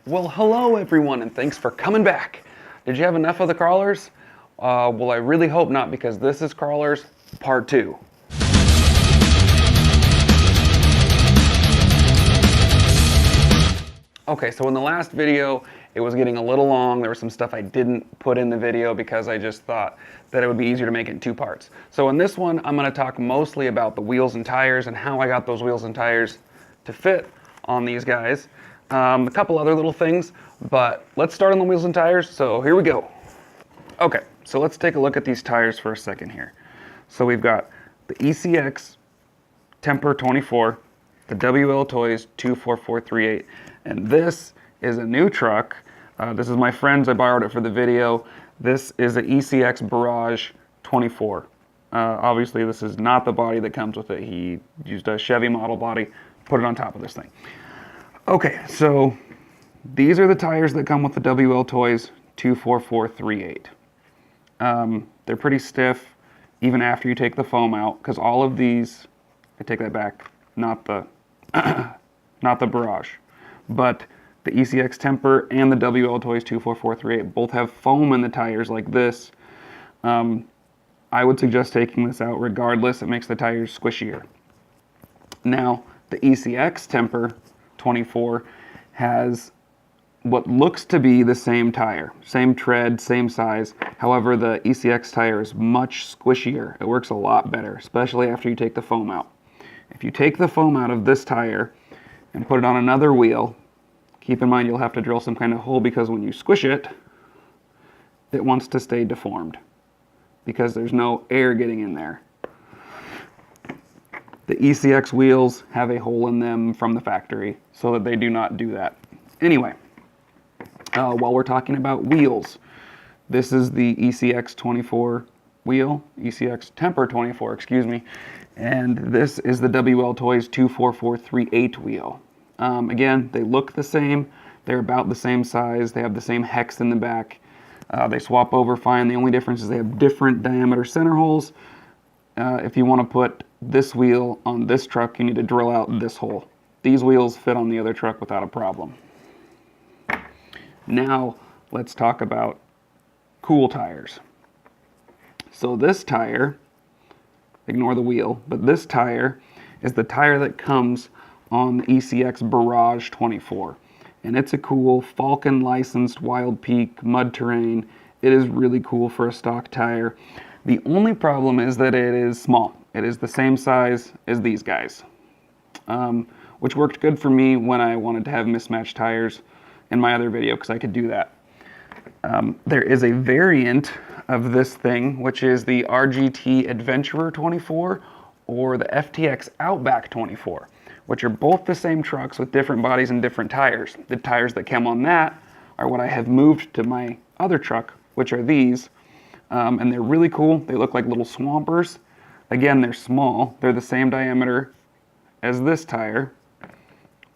Well, hello everyone, and thanks for coming back. Did you have enough of the crawlers? Well, I really hope not, because this is Crawlers Part 2. Okay, so in the last video, it was getting a little long. There was some stuff I didn't put in the video because I just thought that it would be easier to make it in two parts. So in this one, I'm going to talk mostly about the wheels and tires and how I got those wheels and tires to fit on these guys. A couple other little things, but let's start on the wheels and tires. So here we go. Okay, so let's take a look at these tires for a second here. So we've got the ECX Temper 24, the WL Toys 24438, and this is a new truck. This is my friend's. I borrowed it for the video. This is an ECX Barrage 24. Obviously, this is not the body that comes with it. He used a Chevy model body, put it on top of this thing. Okay, so these are the tires that come with the WL Toys 24438. They're pretty stiff even after you take the foam out, because all of these, I take that back, not the not the Barrage, but the ECX Temper and the WL Toys 24438 both have foam in the tires like this. I would suggest taking this out regardless. It makes the tires squishier. Now, the ECX Temper 24 has what looks to be the same tire, same tread, same size. However, the ECX tire is much squishier. It works a lot better, especially after you take the foam out. If you take the foam out of this tire and put it on another wheel, keep in mind you'll have to drill some kind of hole, because when you squish it, it wants to stay deformed because there's no air getting in there. The ECX wheels have a hole in them from the factory so that they do not do that. Anyway, while we're talking about wheels, this is the ECX 24 wheel, ECX Temper 24, excuse me, and this is the WL Toys 24438 wheel. Again, they look the same. They're about the same size. They have the same hex in the back. They swap over fine. The only difference is they have different diameter center holes. If you want to put this wheel on this truck, you need to drill out this hole. These wheels fit on the other truck without a problem. Now, let's talk about cool tires. So this tire, ignore the wheel, but this tire is the tire that comes on the ECX Barrage 24. And it's a cool Falcon licensed Wild Peak mud terrain. It is really cool for a stock tire. The only problem is that it is small. It is the same size as these guys, which worked good for me when I wanted to have mismatched tires in my other video, because I could do that. There is a variant of this thing, which is the RGT Adventurer 24 or the FTX Outback 24, which are both the same trucks with different bodies and different tires. The tires that come on that are what I have moved to my other truck, which are these. And they're really cool. They look like little swampers. Again, they're small. They're the same diameter as this tire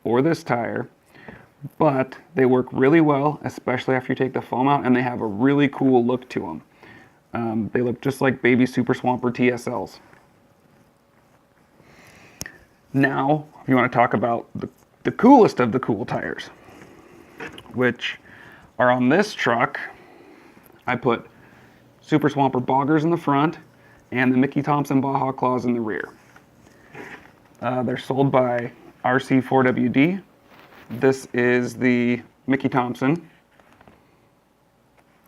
or this tire, but they work really well, especially after you take the foam out, and they have a really cool look to them. They look just like baby Super Swamper TSLs. Now, if you want to talk about the coolest of the cool tires, which are on this truck, I put Super Swamper boggers in the front and the Mickey Thompson Baja claws in the rear. They're sold by RC4WD. This is the Mickey Thompson.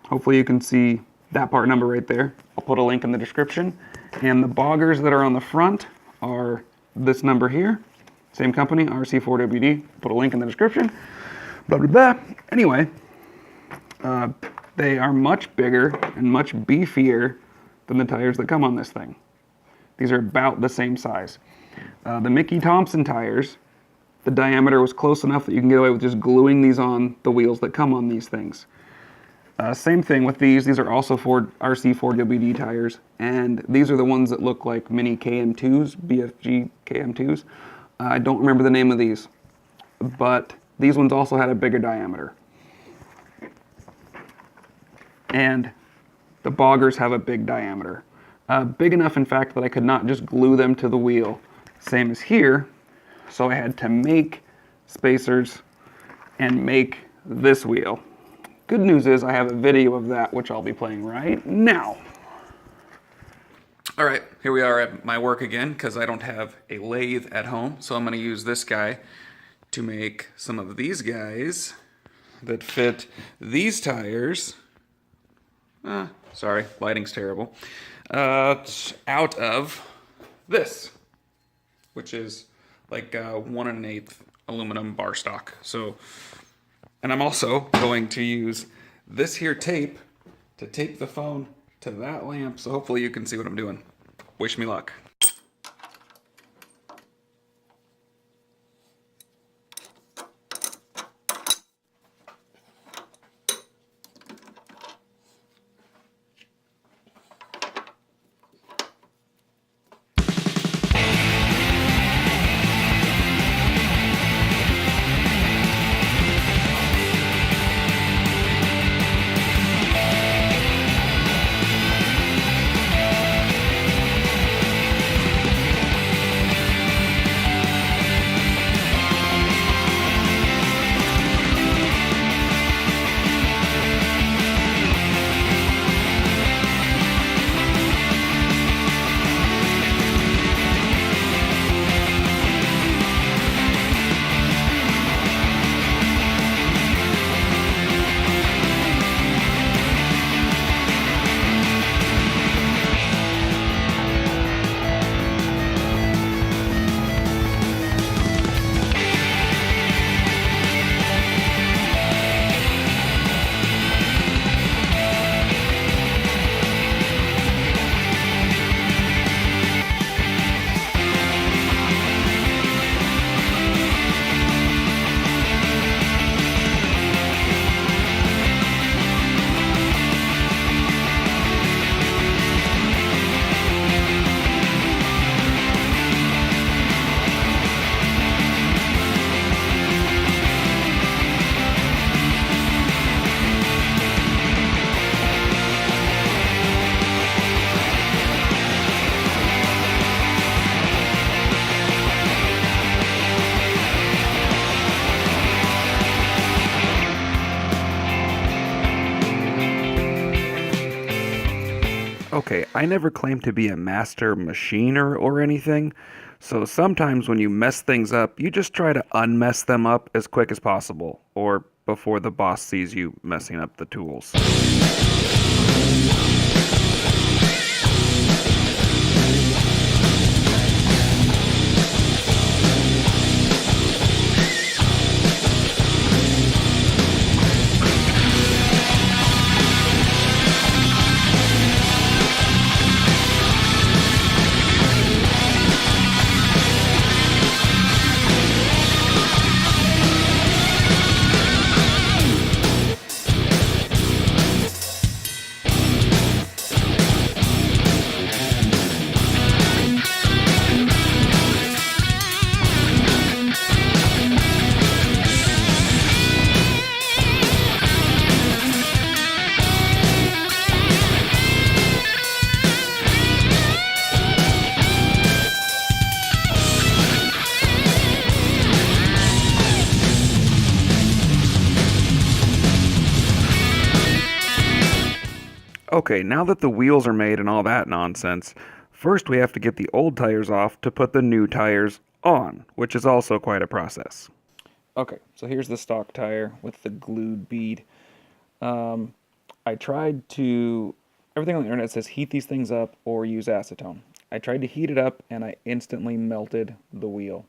Hopefully you can see that part number right there. I'll put a link in the description. And the boggers that are on the front are this number here. Same company, RC4WD. Put a link in the description. Blah, blah, blah. Anyway, they are much bigger and much beefier than the tires that come on this thing. These are about the same size. The Mickey Thompson tires, the diameter was close enough that you can get away with just gluing these on the wheels that come on these things. Same thing with these. These are also RC4WD tires, and these are the ones that look like mini KM2s, BFG KM2s. I don't remember the name of these, but these ones also had a bigger diameter. And the boggers have a big diameter. Big enough, in fact, that I could not just glue them to the wheel, same as here. So I had to make spacers and make this wheel. Good news is I have a video of that, which I'll be playing right now. All right, here we are at my work again, because I don't have a lathe at home, so I'm going to use this guy to make some of these guys that fit these tires. Sorry, lighting's terrible. Out of this, which is like 1 1/8 aluminum bar stock. So, and I'm also going to use this here tape to tape the phone to that lamp, so hopefully you can see what I'm doing. Wish me luck. Okay, I never claimed to be a master machiner or anything, so sometimes when you mess things up, you just try to unmess them up as quick as possible, or before the boss sees you messing up the tools. Okay, now that the wheels are made and all that nonsense, first we have to get the old tires off to put the new tires on, which is also quite a process. Okay, so here's the stock tire with the glued bead. I tried to, everything on the internet says heat these things up or use acetone. I tried to heat it up and I instantly melted the wheel.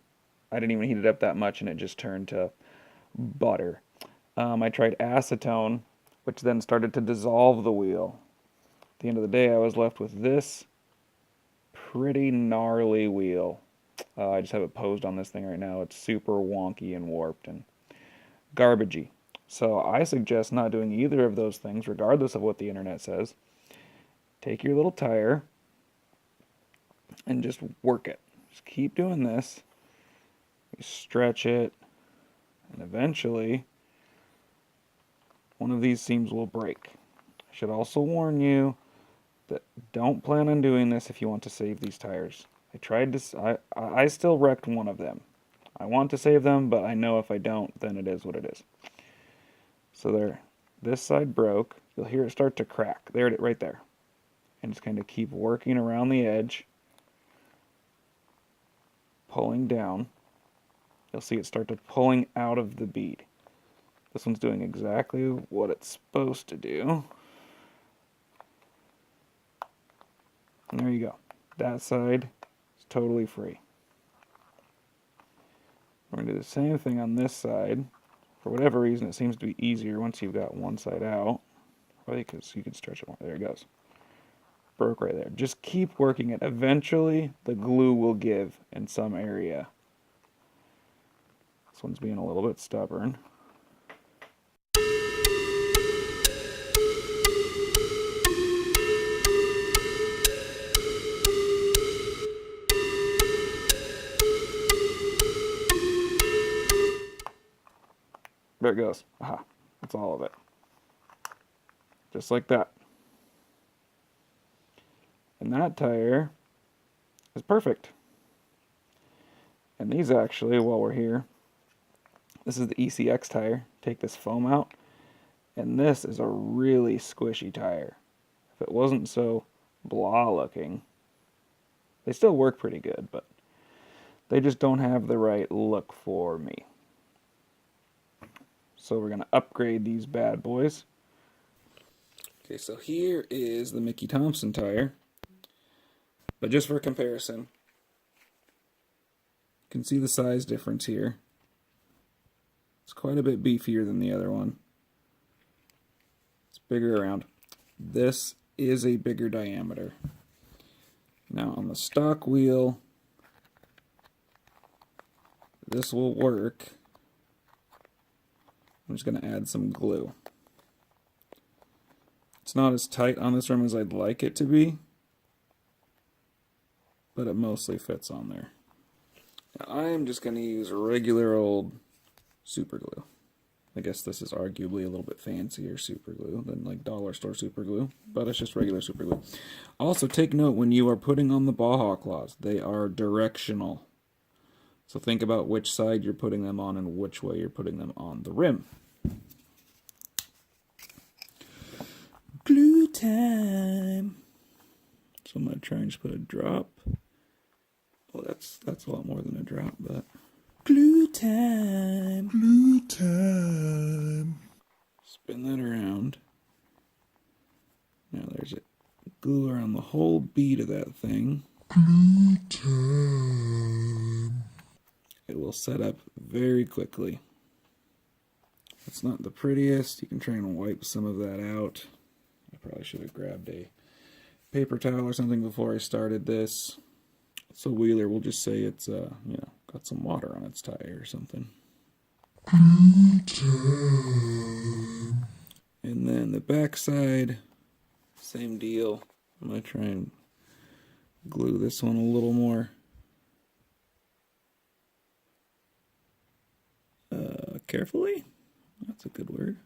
I didn't even heat it up that much and it just turned to butter. I tried acetone, which then started to dissolve the wheel. At the end of the day, I was left with this pretty gnarly wheel. I just have it posed on this thing right now. It's super wonky and warped and garbagey. So I suggest not doing either of those things, regardless of what the internet says. Take your little tire and just work it. Just keep doing this. You stretch it, and eventually one of these seams will break. I should also warn you that don't plan on doing this if you want to save these tires. I still wrecked one of them. I want to save them, but I know if I don't, then it is what it is. So there, this side broke. You'll hear it start to crack. There it is, right there. And just kind of keep working around the edge, pulling down. You'll see it start to pulling out of the bead. This one's doing exactly what it's supposed to do. And there you go. That side is totally free. We're going to do the same thing on this side. For whatever reason, it seems to be easier once you've got one side out. Probably because you can stretch it more. There it goes. Broke right there. Just keep working it. Eventually, the glue will give in some area. This one's being a little bit stubborn. There it goes. Aha. That's all of it. Just like that. And that tire is perfect. And these actually, while we're here, this is the ECX tire. Take this foam out. And this is a really squishy tire. If it wasn't so blah looking, they still work pretty good, but they just don't have the right look for me. So we're going to upgrade these bad boys. Okay, so here is the Mickey Thompson tire. But just for comparison, you can see the size difference here. It's quite a bit beefier than the other one. It's bigger around. This is a bigger diameter. Now on the stock wheel, this will work. I'm just going to add some glue. It's not as tight on this rim as I'd like it to be, but it mostly fits on there. Now I am just going to use regular old super glue. I guess this is arguably a little bit fancier super glue than like dollar store super glue, but it's just regular super glue. Also take note when you are putting on the baja claws, they are directional. So think about which side you're putting them on and which way you're putting them on the rim. Glue time. So I'm going to try and just put a drop. Well, that's a lot more than a drop, but glue time. Glue time. Spin that around. Now there's it. Glue around the whole bead of that thing. Glue time. It will set up very quickly. It's not the prettiest. You can try and wipe some of that out. I probably should have grabbed a paper towel or something before I started this. So wheeler, we'll just say it's got some water on its tire or something. Glue time. And then the back side, same deal. I'm gonna try and glue this one a little more. Carefully? That's a good word.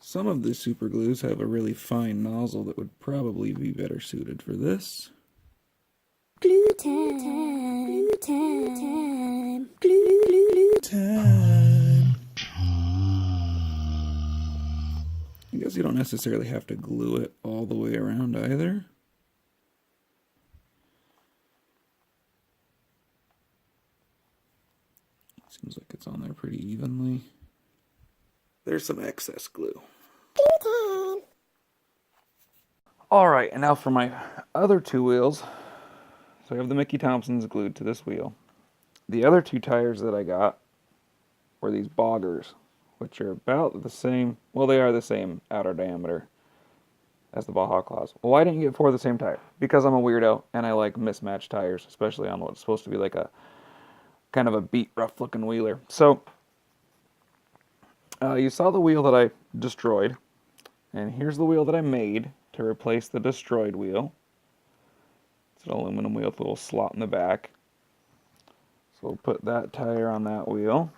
Some of the super glues have a really fine nozzle that would probably be better suited for this. Glue time, glue time, glue time. I guess you don't necessarily have to glue it all the way around either. Seems like it's on there pretty evenly. There's some excess glue. Alright, and now for my other two wheels. So I have the Mickey Thompsons glued to this wheel. The other two tires that I got were these boggers, which are about the same, well, they are the same outer diameter as the Baja claws. Well, why didn't you get four of the same tire? Because I'm a weirdo and I like mismatched tires, especially on what's supposed to be like a kind of a beat rough looking wheeler. So you saw the wheel that I destroyed, and here's the wheel that I made to replace the destroyed wheel. It's an aluminum wheel with a little slot in the back. So we'll put that tire on that wheel.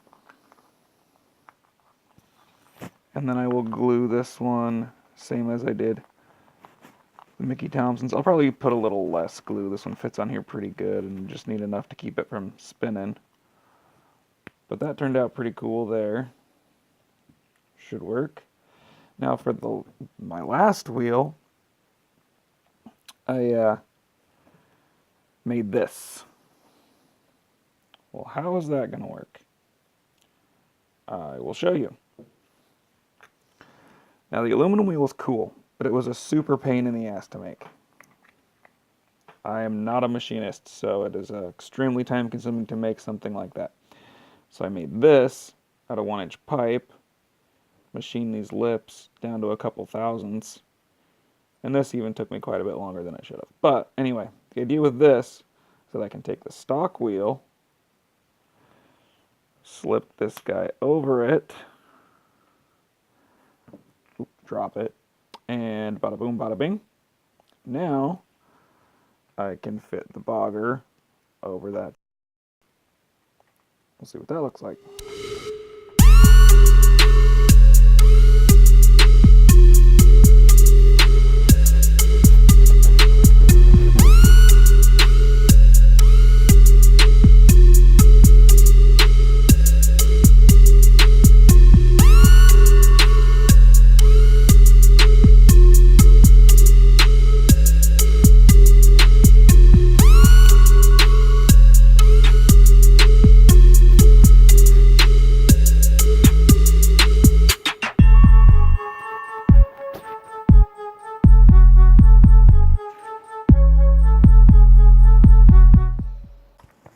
And then I will glue this one, same as I did the Mickey Thompsons. I'll probably put a little less glue. This one fits on here pretty good and just need enough to keep it from spinning. But that turned out pretty cool there. Should work. Now for my last wheel, I made this. Well, how is that going to work? I will show you. Now the aluminum wheel is cool, but it was a super pain in the ass to make. I am not a machinist, so it is extremely time consuming to make something like that. So I made this out of 1-inch pipe, machined these lips down to a couple thousandths, and this even took me quite a bit longer than I should have. But anyway, the idea with this is that I can take the stock wheel, slip this guy over it, drop it, and bada boom, bada bing. Now I can fit the bogger over that. We'll see what that looks like.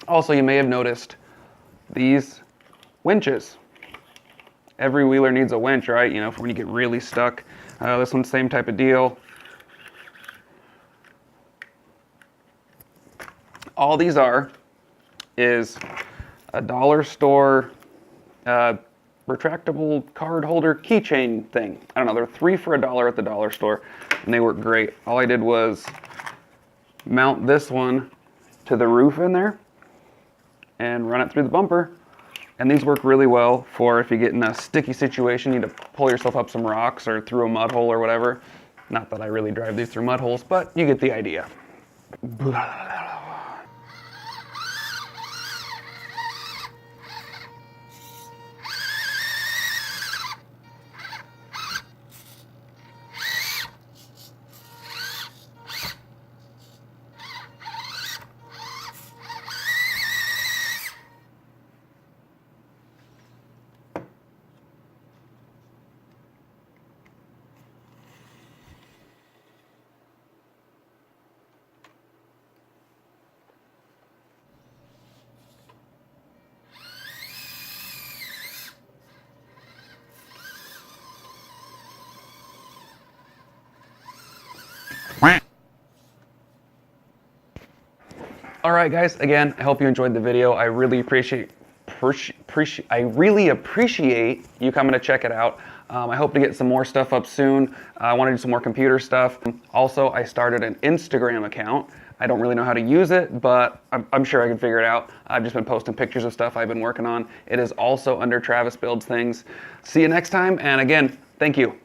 Also, you may have noticed these winches. Every wheeler needs a winch, right? You know, for when you get really stuck. This one's the same type of deal. All these is a dollar store retractable card holder keychain thing. I don't know, they're 3 for $1 at the dollar store, and they work great. All I did was mount this one to the roof in there and run it through the bumper. And these work really well for if you get in a sticky situation, you need to pull yourself up some rocks or through a mud hole or whatever. Not that I really drive these through mud holes, but you get the idea. All right, guys. Again, I hope you enjoyed the video. I really appreciate you coming to check it out. I hope to get some more stuff up soon. I want to do some more computer stuff. Also, I started an Instagram account. I don't really know how to use it, but I'm sure I can figure it out. I've just been posting pictures of stuff I've been working on. It is also under Travis Builds Things. See you next time, and again, thank you.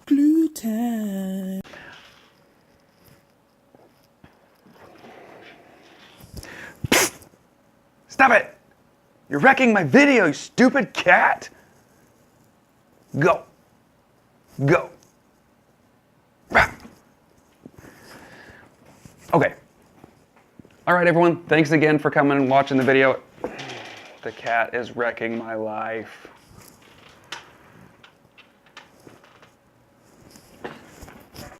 Glue time. Stop it! You're wrecking my video, you stupid cat! Go. Go. Okay. All right, everyone. Thanks again for coming and watching the video. The cat is wrecking my life.